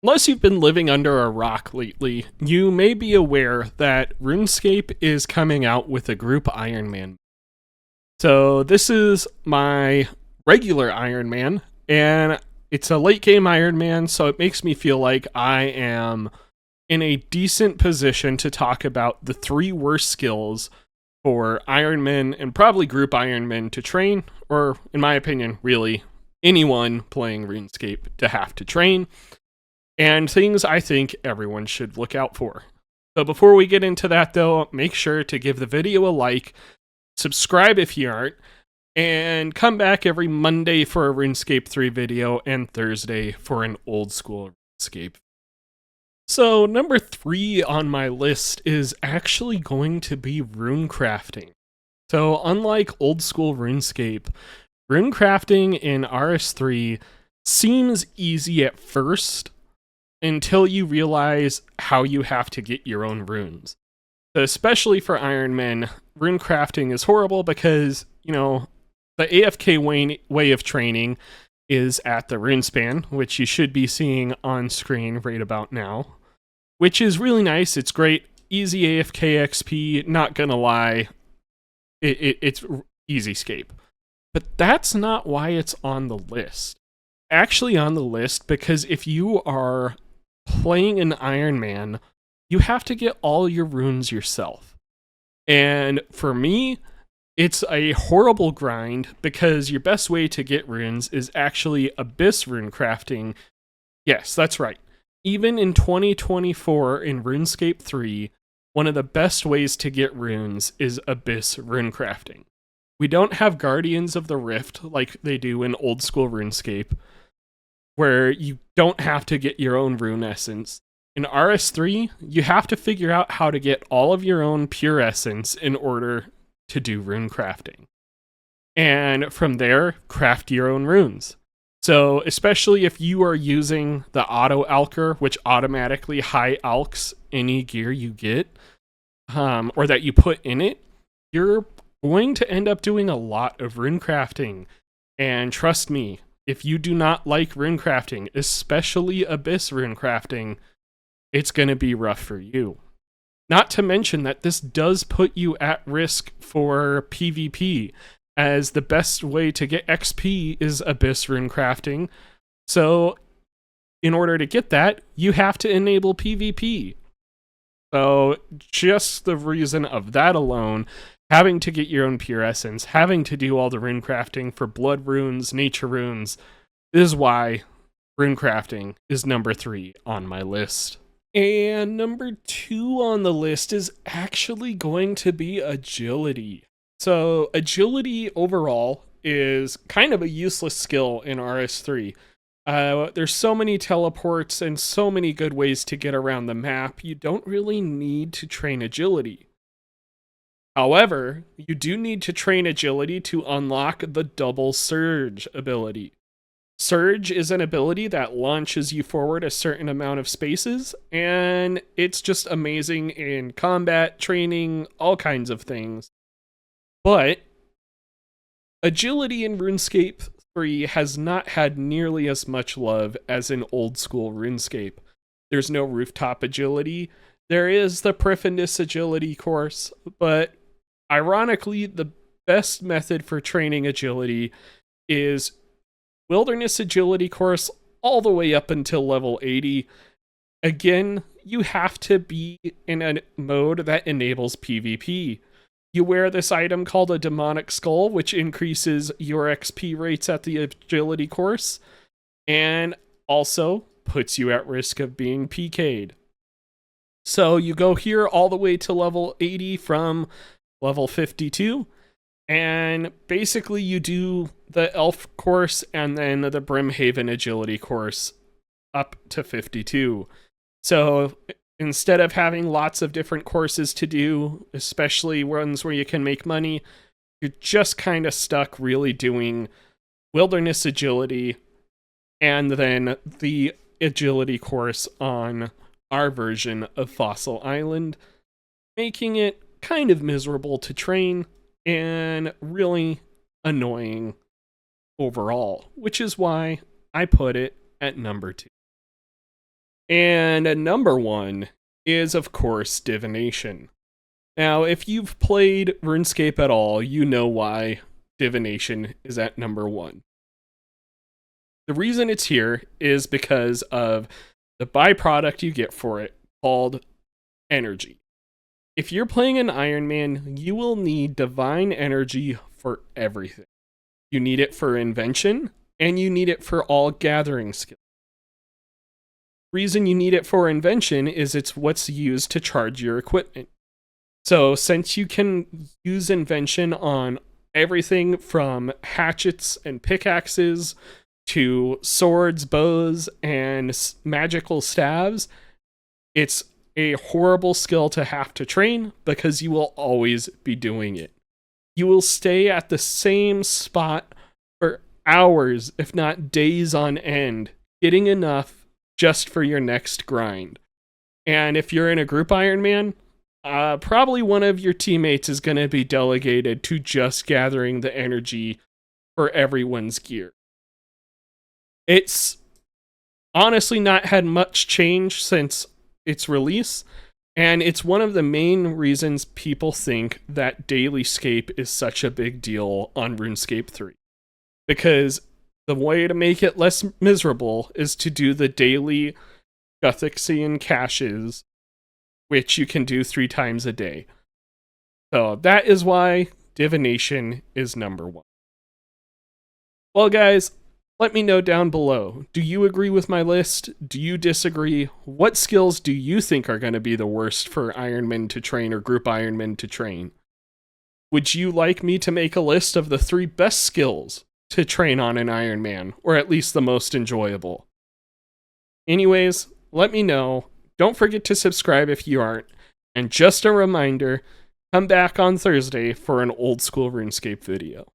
Unless you've been living under a rock lately, you may be aware that RuneScape is coming out with a group Ironman. So this is my regular Ironman, and it's a late game Ironman, so it makes me feel like I am in a decent position to talk about the three worst skills for Ironmen and probably group Ironmen to train, or in my opinion, really anyone playing RuneScape to have to train, and things I think everyone should look out for. So before we get into that though, make sure to give the video a like, subscribe if you aren't, and come back every Monday for a RuneScape 3 video and Thursday for an old school RuneScape. So number 3 on my list is actually going to be rune crafting. So unlike old school RuneScape, rune crafting in RS3 seems easy at first until you realize how you have to get your own runes. So especially for Iron Men, rune crafting is horrible because, the AFK way of training is at the rune span, which you should be seeing on screen right about now, which is really nice. It's great. Easy AFK XP, not gonna lie. It's easy scape. But that's not why it's on the list. Actually on the list because if you are playing an Iron Man, you have to get all your runes yourself. And for me, it's a horrible grind because your best way to get runes is actually Abyss rune crafting. Yes, that's right. Even in 2024 in RuneScape 3, one of the best ways to get runes is Abyss rune crafting. We don't have Guardians of the Rift like they do in old school RuneScape, where you don't have to get your own rune essence. In RS3, you have to figure out how to get all of your own pure essence in order to do rune crafting. And from there, craft your own runes. So, especially if you are using the auto alker, which automatically high alks any gear you get, or that you put in it, you're going to end up doing a lot of rune crafting. And trust me, if you do not like rune crafting, especially Abyss rune crafting, it's going to be rough for you. Not to mention that this does put you at risk for PvP, as the best way to get XP is Abyss rune crafting. So, in order to get that, you have to enable PvP. So, just the reason of that alone, having to get your own pure essence, having to do all the rune crafting for blood runes, nature runes, is why rune crafting is number 3 on my list. And number 2 on the list is actually going to be agility. So agility overall is kind of a useless skill in RS3. There's so many teleports and so many good ways to get around the map, you don't really need to train agility. However, you do need to train agility to unlock the double surge ability. Surge is an ability that launches you forward a certain amount of spaces, and it's just amazing in combat, training, all kinds of things. But agility in RuneScape 3 has not had nearly as much love as in old school RuneScape. There's no rooftop agility. There is the Prifindus agility course, but ironically, the best method for training agility is Wilderness agility course all the way up until level 80. Again, you have to be in a mode that enables PvP. You wear this item called a demonic skull, which increases your XP rates at the agility course, and also puts you at risk of being PK'd. So you go here all the way to level 80 from level 52, and basically you do the elf course and then the Brimhaven agility course up to 52. So instead of having lots of different courses to do, especially ones where you can make money, you're just kind of stuck really doing wilderness agility and then the agility course on our version of Fossil Island, making it kind of miserable to train and really annoying overall, which is why I put it at number 2. And number one is, of course, divination. Now, if you've played RuneScape at all, you know why divination is at number one. The reason it's here is because of the byproduct you get for it called energy. If you're playing an Ironman, you will need divine energy for everything. You need it for invention, and you need it for all gathering skills. The reason you need it for invention is it's what's used to charge your equipment. So since you can use invention on everything from hatchets and pickaxes to swords, bows, and magical staves, it's a horrible skill to have to train because you will always be doing it. You will stay at the same spot for hours, if not days on end, getting enough just for your next grind. And if you're in a group Ironman, probably one of your teammates is going to be delegated to just gathering the energy for everyone's gear. It's honestly not had much change since its release, and it's one of the main reasons people think that daily scape is such a big deal on RuneScape 3. Because the way to make it less miserable is to do the daily Guthixian caches, which you can do 3 times a day. So that is why divination is number one. Well, guys, let me know down below. Do you agree with my list? Do you disagree? What skills do you think are going to be the worst for Ironmen to train or group Ironmen to train? Would you like me to make a list of the 3 best skills to train on an Ironman, or at least the most enjoyable? Anyways, let me know. Don't forget to subscribe if you aren't. And just a reminder, come back on Thursday for an old school RuneScape video.